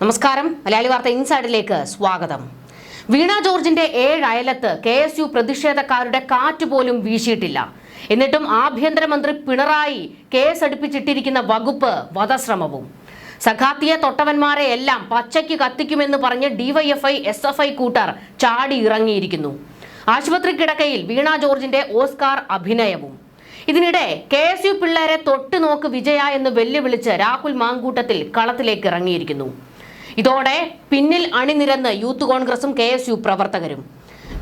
നമസ്കാരം. മലയാളി വാർത്ത ഇൻസൈഡിലേക്ക് സ്വാഗതം. വീണ ജോർജിന്റെ 7 അയലത്ത് KSU പ്രതിഷേധക്കാരുടെ കാറ്റുപോലും വീശിയിട്ടില്ല. എന്നിട്ടും ആഭ്യന്തരമന്ത്രി പിണറായി കേസെടുപ്പിച്ചിട്ടിരിക്കുന്ന വകുപ്പ് വധശ്രമവും. സഖാത്തിയെ തൊട്ടവന്മാരെ എല്ലാം പച്ചയ്ക്ക് കത്തിക്കുമെന്ന് പറഞ്ഞ് DYFI SFI കൂട്ടർ ചാടി ഇറങ്ങിയിരിക്കുന്നു. ആശുപത്രി കിടക്കയിൽ വീണ ജോർജിന്റെ ഓസ്കാർ അഭിനയവും. ഇതിനിടെ KSU പിള്ളേരെ തൊട്ടു നോക്ക് വിജയ എന്ന് വെല്ലുവിളിച്ച് രാഹുൽ മാങ്കൂട്ടത്തിൽ കളത്തിലേക്ക് ഇറങ്ങിയിരിക്കുന്നു. ഇതോടെ പിന്നിൽ അണിനിരന്ന് യൂത്ത് കോൺഗ്രസും KSU പ്രവർത്തകരും.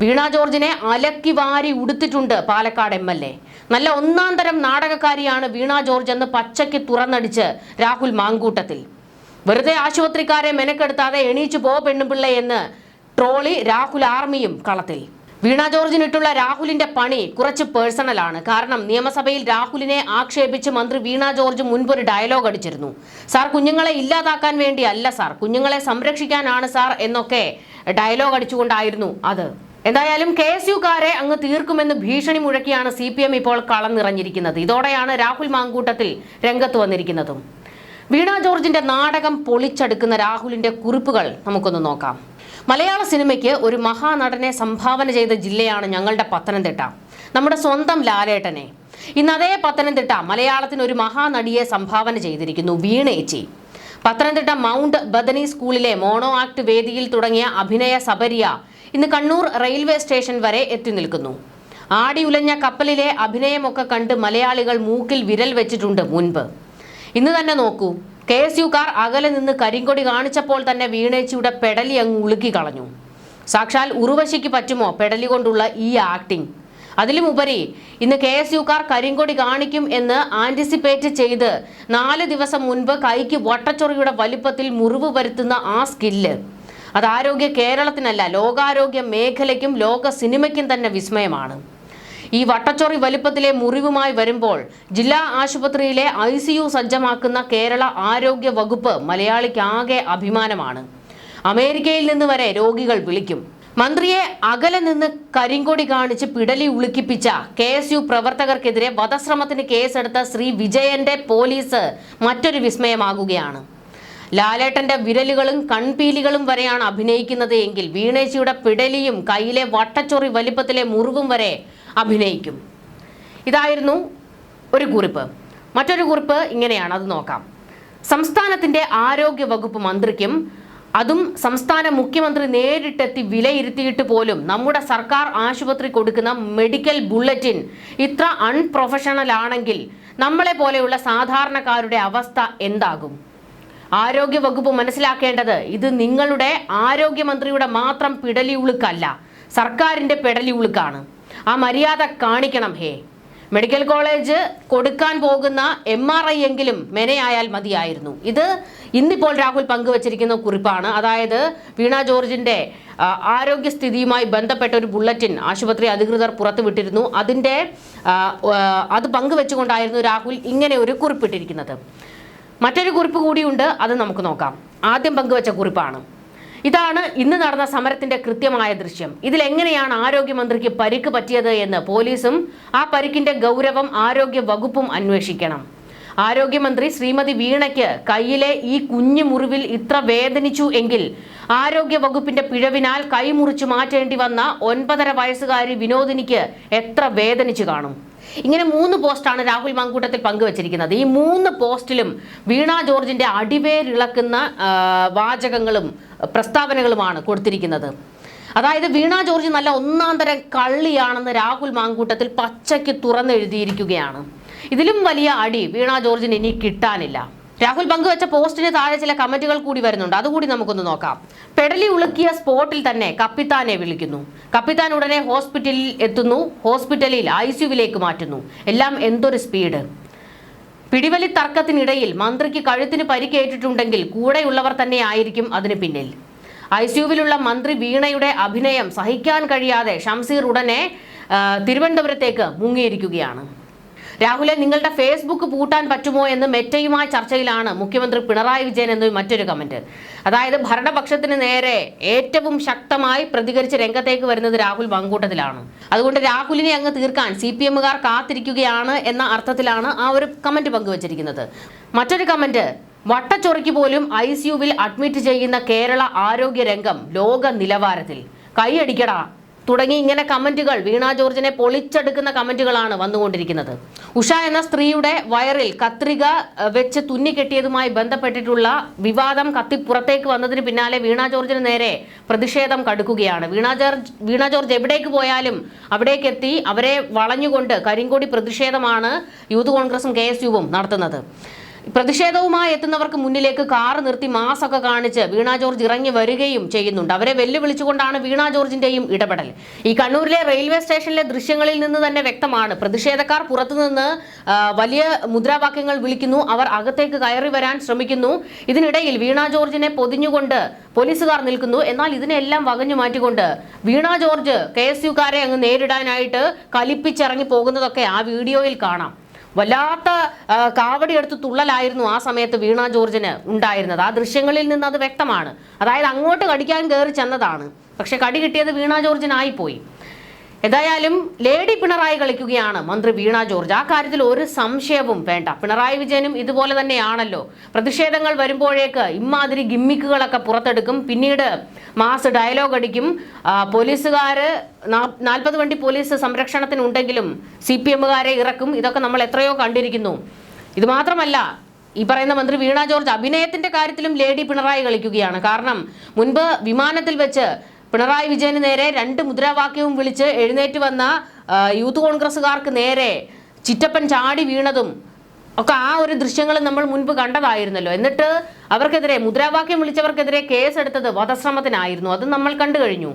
വീണ ജോർജിനെ അലക്കി വാരി ഉടുത്തിട്ടുണ്ട് പാലക്കാട് MLA. നല്ല ഒന്നാം തരം നാടകക്കാരിയാണ് വീണ ജോർജ് എന്ന് പച്ചയ്ക്ക് തുറന്നടിച്ച് രാഹുൽ മാങ്കൂട്ടത്തിൽ. വെറുതെ ആശുപത്രിക്കാരെ മെനക്കെടുത്താതെ എണീച്ചു പോ പെണ്ണുപിള്ള എന്ന് ട്രോളി രാഹുൽ ആർമിയും കളത്തിൽ. വീണ ജോർജിനിട്ടുള്ള രാഹുലിന്റെ പണി കുറച്ച് പേഴ്സണലാണ്. കാരണം നിയമസഭയിൽ രാഹുലിനെ ആക്ഷേപിച്ച് മന്ത്രി വീണ ജോർജ് മുൻപൊരു ഡയലോഗ് അടിച്ചിരുന്നു. സാർ, കുഞ്ഞുങ്ങളെ ഇല്ലാതാക്കാൻ വേണ്ടിയല്ല സാർ, കുഞ്ഞുങ്ങളെ സംരക്ഷിക്കാനാണ് സാർ എന്നൊക്കെ ഡയലോഗ് അടിച്ചുകൊണ്ടായിരുന്നു അത്. എന്തായാലും KSUക്കാരെ അങ്ങ് തീർക്കുമെന്ന് ഭീഷണി മുഴക്കിയാണ് CPM ഇപ്പോൾ കളം നിറഞ്ഞിരിക്കുന്നത്. ഇതോടെയാണ് രാഹുൽ മാങ്കൂട്ടത്തിൽ രംഗത്ത് വന്നിരിക്കുന്നതും. വീണ ജോർജിന്റെ നാടകം പൊളിച്ചെടുക്കുന്ന രാഹുലിന്റെ കുറിപ്പുകൾ നമുക്കൊന്ന് നോക്കാം. മലയാള സിനിമയ്ക്ക് ഒരു മഹാനടനെ സംഭാവന ചെയ്ത ജില്ലയാണ് ഞങ്ങളുടെ പത്തനംതിട്ട. നമ്മുടെ സ്വന്തം ലാലേട്ടനെ. ഇന്ന് അതേ പത്തനംതിട്ട മലയാളത്തിന് ഒരു മഹാനടിയെ സംഭാവന ചെയ്തിരിക്കുന്നു, വീണേച്ചി. പത്തനംതിട്ട മൗണ്ട് ബദനി സ്കൂളിലെ മോണോ ആക്ട് വേദിയിൽ തുടങ്ങിയ അഭിനയ സബരിയ ഇന്ന് കണ്ണൂർ റെയിൽവേ സ്റ്റേഷൻ വരെ എത്തി നിൽക്കുന്നു. ആടി ഉലഞ്ഞ കപ്പലിലെ അഭിനയമൊക്കെ കണ്ട് മലയാളികൾ മൂക്കിൽ വിരൽ വെച്ചിട്ടുണ്ട് മുൻപ്. ഇന്ന് തന്നെ നോക്കൂ, KSUക്കാർ അകലെ നിന്ന് കരിങ്കൊടി കാണിച്ചപ്പോൾ തന്നെ വീണേച്ചിയുടെ പെടലി അങ്ങ് ഉളുക്കി കളഞ്ഞു. സാക്ഷാൽ ഉർവശിക്ക് പറ്റുമോ പെടലി കൊണ്ടുള്ള ഈ ആക്ടിങ്? അതിലുമുപരി ഇന്ന് KSUക്കാർ കരിങ്കൊടി കാണിക്കും എന്ന് ആന്റിസിപ്പേറ്റ് ചെയ്ത് 4 ദിവസം മുൻപ് കൈക്ക് വട്ടച്ചൊറിയുടെ വലിപ്പത്തിൽ മുറിവ് വരുത്തുന്ന ആ സ്കില്ല്, അത് ആരോഗ്യ കേരളത്തിനല്ല, ലോകാരോഗ്യ മേഖലയ്ക്കും ലോക സിനിമയ്ക്കും തന്നെ വിസ്മയമാണ്. ഈ വട്ടച്ചൊറി വലിപ്പത്തിലെ മുറിവുമായി വരുമ്പോൾ ജില്ലാ ആശുപത്രിയിലെ ICU സജ്ജമാക്കുന്ന കേരള ആരോഗ്യ വകുപ്പ് മലയാളിക്കാകെ അഭിമാനമാണ്. അമേരിക്കയിൽ നിന്ന് വരെ രോഗികൾ വിളിക്കും. മന്ത്രിയെ അകലെ നിന്ന് കരിങ്കൊടി കാണിച്ച് പിടലി ഉളുക്കിപ്പിച്ച KSU പ്രവർത്തകർക്കെതിരെ വധശ്രമത്തിന് കേസെടുത്ത ശ്രീ വിജയന്റെ പോലീസ് മറ്റൊരു വിസ്മയമാകുകയാണ്. ലാലേട്ടന്റെ വിരലുകളും കൺപീലികളും വരെയാണ് അഭിനയിക്കുന്നത് എങ്കിൽ വീണേച്ചിയുടെ പിടലിയും കയ്യിലെ വട്ടച്ചൊറി വലിപ്പത്തിലെ മുറിവും വരെ അഭിനയിക്കും. ഇതായിരുന്നു ഒരു കുറിപ്പ്. മറ്റൊരു കുറിപ്പ് ഇങ്ങനെയാണ്, അത് നോക്കാം. സംസ്ഥാനത്തിന്റെ ആരോഗ്യ വകുപ്പ് മന്ത്രിക്കും, അതും സംസ്ഥാന മുഖ്യമന്ത്രി നേരിട്ടെത്തി വിലയിരുത്തിയിട്ട് പോലും നമ്മുടെ സർക്കാർ ആശുപത്രി കൊടുക്കുന്ന മെഡിക്കൽ ബുള്ളറ്റിൻ ഇത്ര അൺപ്രൊഫഷണൽ ആണെങ്കിൽ നമ്മളെ പോലെയുള്ള സാധാരണക്കാരുടെ അവസ്ഥ എന്താകും? ആരോഗ്യ വകുപ്പ് മനസ്സിലാക്കേണ്ടത് ഇത് നിങ്ങളുടെ ആരോഗ്യമന്ത്രിയുടെ മാത്രം പിടലി ഉളുക്കല്ല, സർക്കാരിന്റെ പെടലി ഉളുക്കാണ്. ആ മര്യാദ കാണിക്കണം. മെഡിക്കൽ കോളേജ് കൊടുക്കാൻ പോകുന്ന MRI എങ്കിലും മെനയായാൽ മതിയായിരുന്നു. ഇത് ഇന്നിപ്പോൾ രാഹുൽ പങ്കുവച്ചിരിക്കുന്ന കുറിപ്പാണ്. അതായത് വീണ ജോർജിന്റെ ആരോഗ്യസ്ഥിതിയുമായി ബന്ധപ്പെട്ട ഒരു ബുള്ളറ്റിൻ ആശുപത്രി അധികൃതർ പുറത്തുവിട്ടിരുന്നു. അത് പങ്കുവെച്ചുകൊണ്ടായിരുന്നു രാഹുൽ ഇങ്ങനെ ഒരു കുറിപ്പിട്ടിരിക്കുന്നത്. മറ്റൊരു കുറിപ്പ് കൂടിയുണ്ട്, അത് നമുക്ക് നോക്കാം. ആദ്യം പങ്കുവച്ച കുറിപ്പാണ്. ഇതാണ് ഇന്ന് നടന്ന സമരത്തിന്റെ കൃത്യമായ ദൃശ്യം. ഇതിലെങ്ങനെയാണ് ആരോഗ്യമന്ത്രിക്ക് പരിക്ക് പറ്റിയത് എന്ന് പോലീസും ആ പരിക്കിന്റെ ഗൗരവം ആരോഗ്യ വകുപ്പും അന്വേഷിക്കണം. ആരോഗ്യമന്ത്രി ശ്രീമതി വീണയ്ക്ക് കയ്യിലെ ഈ കുഞ്ഞു മുറിവിൽ ഇത്ര വേദനിച്ചു എങ്കിൽ ആരോഗ്യ വകുപ്പിന്റെ പിഴവിനാൽ കൈ മുറിച്ചു മാറ്റേണ്ടി വന്ന 9.5 വയസ്സുകാരി വിനോദിനിക്ക് എത്ര വേദനിച്ചു കാണും? ഇങ്ങനെ 3 പോസ്റ്റാണ് രാഹുൽ മാങ്കൂട്ടത്തിൽ പങ്കുവച്ചിരിക്കുന്നത്. ഈ 3 പോസ്റ്റിലും വീണ ജോർജിന്റെ അടിവേരിളക്കുന്ന വാചകങ്ങളും പ്രസ്താവനകളുമാണ് കൊടുത്തിരിക്കുന്നത്. അതായത് വീണ ജോർജ് നല്ല ഒന്നാം തരം കള്ളിയാണെന്ന് രാഹുൽ മാങ്കൂട്ടത്തിൽ പച്ചയ്ക്ക് തുറന്നെഴുതിയിരിക്കുകയാണ്. ഇതിലും വലിയ അടി വീണ ജോർജിന് ഇനി കിട്ടാനില്ല. രാഹുൽ പങ്കുവച്ച പോസ്റ്റിന് താഴെ ചില കമന്റുകൾ കൂടി വരുന്നുണ്ട്, അതുകൂടി നമുക്കൊന്ന് നോക്കാം. പെടലി ഉളുക്കിയ സ്പോട്ടിൽ തന്നെ കപ്പിത്താനെ വിളിക്കുന്നു. കപ്പിത്താൻ ഉടനെ ഹോസ്പിറ്റലിൽ എത്തുന്നു. ഹോസ്പിറ്റലിൽ ICUവിലേക്ക് മാറ്റുന്നു. എല്ലാം എന്തൊരു സ്പീഡ്! പിടിവലി തർക്കത്തിനിടയിൽ മന്ത്രിക്ക് കഴുത്തിന് പരിക്കേറ്റിട്ടുണ്ടെങ്കിൽ കൂടെയുള്ളവർ തന്നെ ആയിരിക്കും അതിന് പിന്നിൽ. ICUവിലുള്ള മന്ത്രി വീണയുടെ അഭിനയം സഹിക്കാൻ കഴിയാതെ ഷംസീർ ഉടനെ തിരുവനന്തപുരത്തേക്ക് മുങ്ങിയിരിക്കുകയാണ്. രാഹുലെ, നിങ്ങളുടെ ഫേസ്ബുക്ക് പൂട്ടാൻ പറ്റുമോ എന്ന് മെറ്റയുമായി ചർച്ചയിലാണ് മുഖ്യമന്ത്രി പിണറായി വിജയൻ എന്ന മറ്റൊരു കമന്റ്. അതായത് ഭരണപക്ഷത്തിന് നേരെ ഏറ്റവും ശക്തമായി പ്രതികരിച്ച് രംഗത്തേക്ക് വരുന്നത് രാഹുൽ മങ്കൂട്ടത്തിലാണ്. അതുകൊണ്ട് രാഹുലിനെ അങ്ങ് തീർക്കാൻ CPM-കാർ കാത്തിരിക്കുകയാണ് എന്ന അർത്ഥത്തിലാണ് ആ ഒരു കമന്റ് പങ്കുവച്ചിരിക്കുന്നത്. മറ്റൊരു കമന്റ്, വട്ടച്ചൊറിക്ക് പോലും ICUവിൽ അഡ്മിറ്റ് ചെയ്യുന്ന കേരള ആരോഗ്യ രംഗം ലോക നിലവാരത്തിൽ, കൈയടിക്കടാ തുടങ്ങി ഇങ്ങനെ കമന്റുകൾ, വീണ ജോർജിനെ പൊളിച്ചെടുക്കുന്ന കമന്റുകളാണ് വന്നുകൊണ്ടിരിക്കുന്നത്. ഉഷ എന്ന സ്ത്രീയുടെ വയറിൽ കത്രിക വെച്ച് തുന്നിക്കെട്ടിയതുമായി ബന്ധപ്പെട്ടിട്ടുള്ള വിവാദം പുറത്തേക്ക് വന്നതിന് പിന്നാലെ വീണ ജോർജിന് നേരെ പ്രതിഷേധം കടുക്കുകയാണ്. വീണ ജോർജ് എവിടേക്ക് പോയാലും അവിടേക്കെത്തി അവരെ വളഞ്ഞുകൊണ്ട് കരിങ്കൊടി പ്രതിഷേധമാണ് യൂത്ത് കോൺഗ്രസും KSUവും നടത്തുന്നത്. പ്രതിഷേധവുമായി എത്തുന്നവർക്ക് മുന്നിലേക്ക് കാർ നിർത്തി മാസൊക്കെ കാണിച്ച് വീണ ജോർജ് ഇറങ്ങി വരികയും ചെയ്യുന്നുണ്ട്. അവരെ വെല്ലുവിളിച്ചുകൊണ്ടാണ് വീണ ജോർജിന്റെയും ഇടപെടൽ. ഈ കണ്ണൂരിലെ റെയിൽവേ സ്റ്റേഷനിലെ ദൃശ്യങ്ങളിൽ നിന്ന് തന്നെ വ്യക്തമാണ്. പ്രതിഷേധക്കാർ പുറത്തുനിന്ന് വലിയ മുദ്രാവാക്യങ്ങൾ വിളിക്കുന്നു, അവർ അകത്തേക്ക് കയറി വരാൻ ശ്രമിക്കുന്നു. ഇതിനിടയിൽ വീണ ജോർജിനെ പൊതിഞ്ഞുകൊണ്ട് പോലീസുകാർ നിൽക്കുന്നു. എന്നാൽ ഇതിനെല്ലാം വകഞ്ഞു മാറ്റിക്കൊണ്ട് വീണ ജോർജ് KSUക്കാരെ അങ്ങ് നേരിടാനായിട്ട് കലിപ്പിച്ചിറങ്ങി പോകുന്നതൊക്കെ ആ വീഡിയോയിൽ കാണാം. വല്ലാത്ത കാവടിയെടുത്ത് തുള്ളലായിരുന്നു ആ സമയത്ത് വീണ ജോർജിന് ഉണ്ടായിരുന്നത്. ആ ദൃശ്യങ്ങളിൽ നിന്ന് അത് വ്യക്തമാണ്. അതായത് അങ്ങോട്ട് കടിക്കാൻ കയറി ചെന്നതാണ്, പക്ഷെ കടി കിട്ടിയത് വീണ ജോർജിനായിപ്പോയി. എന്തായാലും ലേഡി പിണറായി കളിക്കുകയാണ് മന്ത്രി വീണ ജോർജ്. ആ കാര്യത്തിൽ ഒരു സംശയവും വേണ്ട. പിണറായി വിജയനും ഇതുപോലെ തന്നെയാണല്ലോ. പ്രതിഷേധങ്ങൾ വരുമ്പോഴേക്ക് ഇമാതിരി ഗിമ്മിക്കുകളൊക്കെ പുറത്തെടുക്കും, പിന്നീട് മാസ് ഡയലോഗ് അടിക്കും. പോലീസുകാര് 40 വണ്ടി പോലീസ് സംരക്ഷണത്തിനുണ്ടെങ്കിലും CPM-കാരെ ഇറക്കും. ഇതൊക്കെ നമ്മൾ എത്രയോ കണ്ടിരിക്കുന്നു. ഇത് മാത്രമല്ല, ഈ പറയുന്ന മന്ത്രി വീണ ജോർജ് അഭിനയത്തിന്റെ കാര്യത്തിലും ലേഡി പിണറായി കളിക്കുകയാണ്. കാരണം മുൻപ് വിമാനത്തിൽ വെച്ച് പിണറായി വിജയന് നേരെ 2 മുദ്രാവാക്യവും വിളിച്ച് എഴുന്നേറ്റ് വന്ന യൂത്ത് കോൺഗ്രസുകാർക്ക് നേരെ ചിറ്റപ്പൻ ചാടി വീണതും ഒക്കെ ആ ഒരു ദൃശ്യങ്ങൾ നമ്മൾ മുൻപ് കണ്ടതായിരുന്നല്ലോ. എന്നിട്ട് അവർക്കെതിരെ മുദ്രാവാക്യം വിളിച്ചവർക്കെതിരെ കേസെടുത്തത് വധശ്രമത്തിനായിരുന്നു. അത് നമ്മൾ കണ്ടു കഴിഞ്ഞു.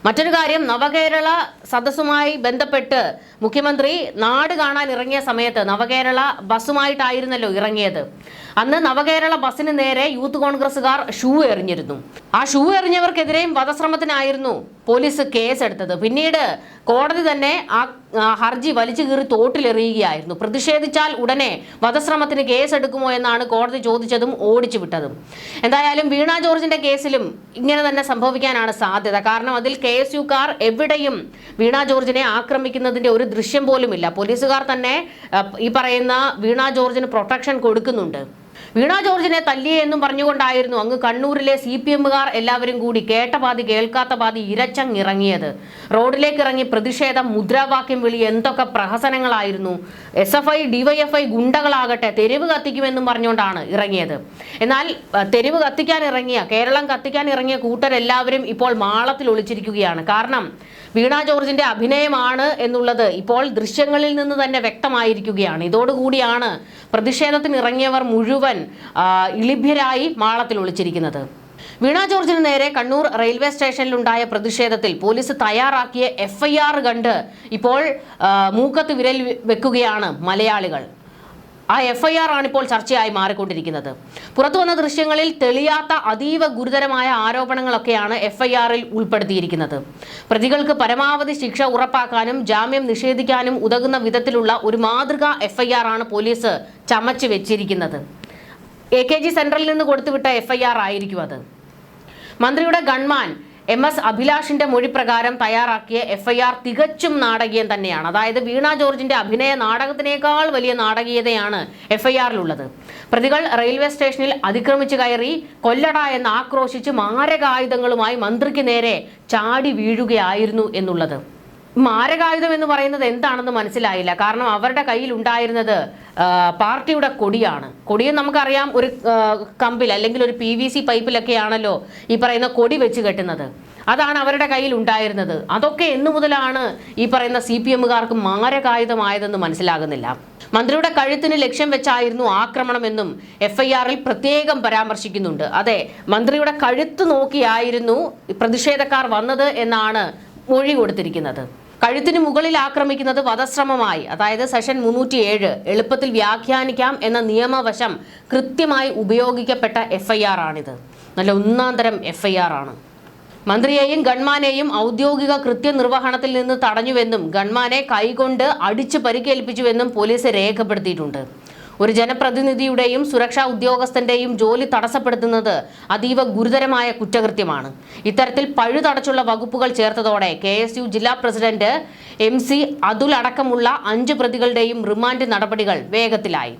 മറ്റൊരു കാര്യം, നവകേരള സദസ്സുമായി ബന്ധപ്പെട്ട് മുഖ്യമന്ത്രി നാട് കാണാൻ ഇറങ്ങിയ സമയത്ത് നവകേരള ബസ്സുമായിട്ടായിരുന്നല്ലോ ഇറങ്ങിയത്. അന്ന് നവകേരള ബസ്സിന് നേരെ യൂത്ത് കോൺഗ്രസുകാർ ഷൂ എറിഞ്ഞിരുന്നു. ആ ഷൂ എറിഞ്ഞവർക്കെതിരെയും വധശ്രമത്തിനായിരുന്നു പോലീസ് കേസെടുത്തത്. പിന്നീട് കോടതി തന്നെ ആ ഹർജി വലിച്ചു കീറി തോട്ടിലെറിയുകയായിരുന്നു. പ്രതിഷേധിച്ചാൽ ഉടനെ വധശ്രമത്തിന് കേസെടുക്കുമോ എന്നാണ് കോടതി ചോദിച്ചതും ഓടിച്ചു വിട്ടതും. എന്തായാലും വീണ ജോർജിന്റെ കേസിലും ഇങ്ങനെ തന്നെ സംഭവിക്കാനാണ് സാധ്യത. കാരണം അതിൽ KSUക്കാർ എവിടെയും വീണ ജോർജിനെ ആക്രമിക്കുന്നതിന്റെ ഒരു ദൃശ്യം പോലുമില്ല. പോലീസുകാർ തന്നെ ഈ പറയുന്ന വീണ ജോർജിന് പ്രൊട്ടക്ഷൻ കൊടുക്കുന്നുണ്ട്. വീണ ജോർജിനെ തല്ലിയെന്നും പറഞ്ഞുകൊണ്ടായിരുന്നു അങ്ങ് കണ്ണൂരിലെ CPM-കാർ എല്ലാവരും കൂടി കേട്ട പാതി കേൾക്കാത്ത പാതി ഇരച്ചങ്ങിറങ്ങിയത്. റോഡിലേക്ക് ഇറങ്ങി പ്രതിഷേധം, മുദ്രാവാക്യം വിളി, എന്തൊക്കെ പ്രഹസനങ്ങളായിരുന്നു. SFI DYFI ഗുണ്ടകളാകട്ടെ തെരുവ് കത്തിക്കുമെന്നും പറഞ്ഞുകൊണ്ടാണ് ഇറങ്ങിയത്. എന്നാൽ തെരുവ് കത്തിക്കാൻ ഇറങ്ങിയ, കേരളം കത്തിക്കാൻ ഇറങ്ങിയ കൂട്ടരെല്ലാവരും ഇപ്പോൾ മാളത്തിൽ ഒളിച്ചിരിക്കുകയാണ്. കാരണം വീണ ജോർജിന്റെ അഭിനയമാണ് എന്നുള്ളത് ഇപ്പോൾ ദൃശ്യങ്ങളിൽ നിന്ന് തന്നെ വ്യക്തമായിരിക്കുകയാണ്. ഇതോടുകൂടിയാണ് പ്രതിഷേധത്തിന് ഇറങ്ങിയവർ മുഴുവൻ ഇളിഭ്യരായി മാളത്തിൽ ഒളിച്ചിരിക്കുന്നത്. വീണ ജോർജിന് നേരെ കണ്ണൂർ റെയിൽവേ സ്റ്റേഷനിലുണ്ടായ പ്രതിഷേധത്തിൽ പോലീസ് തയ്യാറാക്കിയ FIR കണ്ട് ഇപ്പോൾ മൂക്കത്ത് വിരൽ വെക്കുകയാണ് മലയാളികൾ. ആ FIR ആണിപ്പോൾ ചർച്ചയായി മാറിക്കൊണ്ടിരിക്കുന്നത്. പുറത്തു വന്ന ദൃശ്യങ്ങളിൽ തെളിയാത്ത അതീവ ഗുരുതരമായ ആരോപണങ്ങളൊക്കെയാണ് FIR-ൽ ഉൾപ്പെടുത്തിയിരിക്കുന്നത്. പ്രതികൾക്ക് പരമാവധി ശിക്ഷ ഉറപ്പാക്കാനും ജാമ്യം നിഷേധിക്കാനും ഉതകുന്ന വിധത്തിലുള്ള ഒരു മാതൃകാ FIR ആണ് പോലീസ് ചമച്ചു വെച്ചിരിക്കുന്നത്. AKG സെൻട്രലിൽ നിന്ന് കൊടുത്തുവിട്ട FIR ആയിരിക്കും അത്. മന്ത്രിയുടെ ഗൺമാൻ MS അഭിലാഷിന്റെ മൊഴി പ്രകാരം തയ്യാറാക്കിയ FIR തികച്ചും നാടകീയം തന്നെയാണ്. അതായത് വീണ ജോർജിന്റെ അഭിനയ നാടകത്തിനേക്കാൾ വലിയ നാടകീയതയാണ് FIR-ലുള്ളത്. പ്രതികൾ റെയിൽവേ സ്റ്റേഷനിൽ അതിക്രമിച്ചു കയറി കൊല്ലട എന്ന് ആക്രോശിച്ച് മാരകായുധങ്ങളുമായി മന്ത്രിക്ക് നേരെ ചാടി വീഴുകയായിരുന്നു എന്നുള്ളത്. മാരകായുധം എന്ന് പറയുന്നത് എന്താണെന്ന് മനസ്സിലായില്ല. കാരണം അവരുടെ കയ്യിൽ ഉണ്ടായിരുന്നത് പാർട്ടിയുടെ കൊടിയാണ്. കൊടിയും നമുക്കറിയാം, ഒരു കമ്പിൽ അല്ലെങ്കിൽ ഒരു PVC പൈപ്പിലൊക്കെയാണല്ലോ ഈ പറയുന്ന കൊടി വെച്ച് കെട്ടുന്നത്. അതാണ് അവരുടെ കയ്യിൽ ഉണ്ടായിരുന്നത്. അതൊക്കെ എന്നു മുതലാണ് ഈ പറയുന്ന CPM-കാർക്ക് മാരകായുധമായതെന്ന് മനസ്സിലാകുന്നില്ല. മന്ത്രിയുടെ കഴുത്തിന് ലക്ഷ്യം വെച്ചായിരുന്നു ആക്രമണമെന്നും FIR-ൽ പ്രത്യേകം പരാമർശിക്കുന്നുണ്ട്. അതെ, മന്ത്രിയുടെ കഴുത്ത് നോക്കിയായിരുന്നു പ്രതിഷേധക്കാർ വന്നത് എന്നാണ് മൊഴി കൊടുത്തിരിക്കുന്നത്. കഴുത്തിന് മുകളിൽ ആക്രമിക്കുന്നത് വധശ്രമമായി, അതായത് സെഷൻ 307 എളുപ്പത്തിൽ വ്യാഖ്യാനിക്കാം എന്ന നിയമവശം കൃത്യമായി ഉപയോഗിക്കപ്പെട്ട FIR ആണിത്. നല്ല ഒന്നാന്തരം FIR ആണ്. മന്ത്രിയെയും ഗൺമാനെയും ഔദ്യോഗിക കൃത്യനിർവഹണത്തിൽ നിന്ന് തടഞ്ഞുവെന്നും ഗൺമാനെ കൈകൊണ്ട് അടിച്ച് പരിക്കേൽപ്പിച്ചുവെന്നും പോലീസ് രേഖപ്പെടുത്തിയിട്ടുണ്ട്. ഒരു ജനപ്രതിനിധിയുടെയും സുരക്ഷാ ഉദ്യോഗസ്ഥന്റെയും ജോലി തടസ്സപ്പെടുത്തുന്നത് അതീവ ഗുരുതരമായ കുറ്റകൃത്യമാണ്. ഇത്തരത്തിൽ പഴുതടച്ചുള്ള വകുപ്പുകൾ ചേർത്തതോടെ KSU ജില്ലാ പ്രസിഡന്റ് MC അതുൽ അടക്കമുള്ള 5 പ്രതികളുടെയും റിമാൻഡ് നടപടികൾ വേഗത്തിലായി.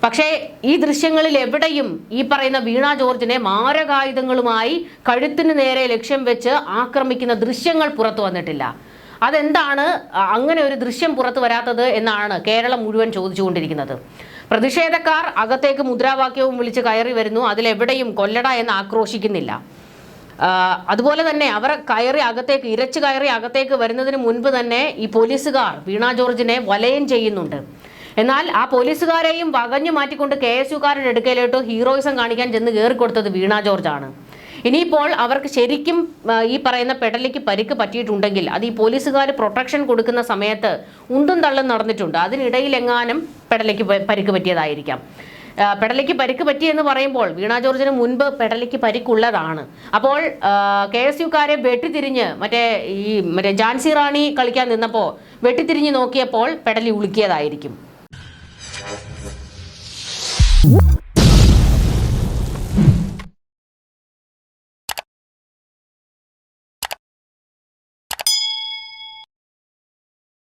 പക്ഷേ ഈ ദൃശ്യങ്ങളിൽ എവിടെയും ഈ പറയുന്ന വീണ ജോർജിനെ മാരകായുധങ്ങളുമായി കഴുത്തിന് നേരെ ലക്ഷ്യം വെച്ച് ആക്രമിക്കുന്ന ദൃശ്യങ്ങൾ പുറത്തു വന്നിട്ടില്ല. അതെന്താണ് അങ്ങനെ ഒരു ദൃശ്യം പുറത്തു വരാത്തത് എന്നാണ് കേരളം മുഴുവൻ ചോദിച്ചുകൊണ്ടിരിക്കുന്നത്. പ്രതിഷേധക്കാർ അകത്തേക്ക് മുദ്രാവാക്യവും വിളിച്ച് കയറി വരുന്നു. അതിലെവിടെയും കൊല്ലട എന്ന് ആക്രോശിക്കുന്നില്ല. അതുപോലെ തന്നെ അവർ ഇരച്ചു കയറി അകത്തേക്ക് വരുന്നതിന് മുൻപ് തന്നെ ഈ പോലീസുകാർ വീണ ജോർജിനെ വലയം ചെയ്യുന്നുണ്ട്. എന്നാൽ ആ പോലീസുകാരെയും വകഞ്ഞു മാറ്റിക്കൊണ്ട് KSUക്കാരുടെ അടുക്കലോട്ട് ഹീറോയിസം കാണിക്കാൻ ചെന്ന് കയറിക്കൊടുത്തത് വീണ ജോർജാണ്. ഇനിയിപ്പോൾ അവർക്ക് ശരിക്കും ഈ പറയുന്ന പെടലിക്ക് പരിക്ക് പറ്റിയിട്ടുണ്ടെങ്കിൽ അത് ഈ പോലീസുകാർ പ്രൊട്ടക്ഷൻ കൊടുക്കുന്ന സമയത്ത് ഉന്തും തള്ളും നടന്നിട്ടുണ്ട്. അതിനിടയിൽ എങ്ങാനും പെടലിക്ക് പരിക്ക് പറ്റിയതായിരിക്കാം. പെടലിക്ക് പരിക്ക് പറ്റിയെന്ന് പറയുമ്പോൾ വീണ ജോർജിന് മുൻപ് പെടലിക്ക് പരിക്കുള്ളതാണ്. അപ്പോൾ KSUക്കാരെ വെട്ടിത്തിരിഞ്ഞ് മറ്റേ ഝാൻസി റാണി കളിക്കാൻ നിന്നപ്പോൾ വെട്ടിത്തിരിഞ്ഞ് നോക്കിയപ്പോൾ പെടലി ഉളുക്കിയതായിരിക്കും.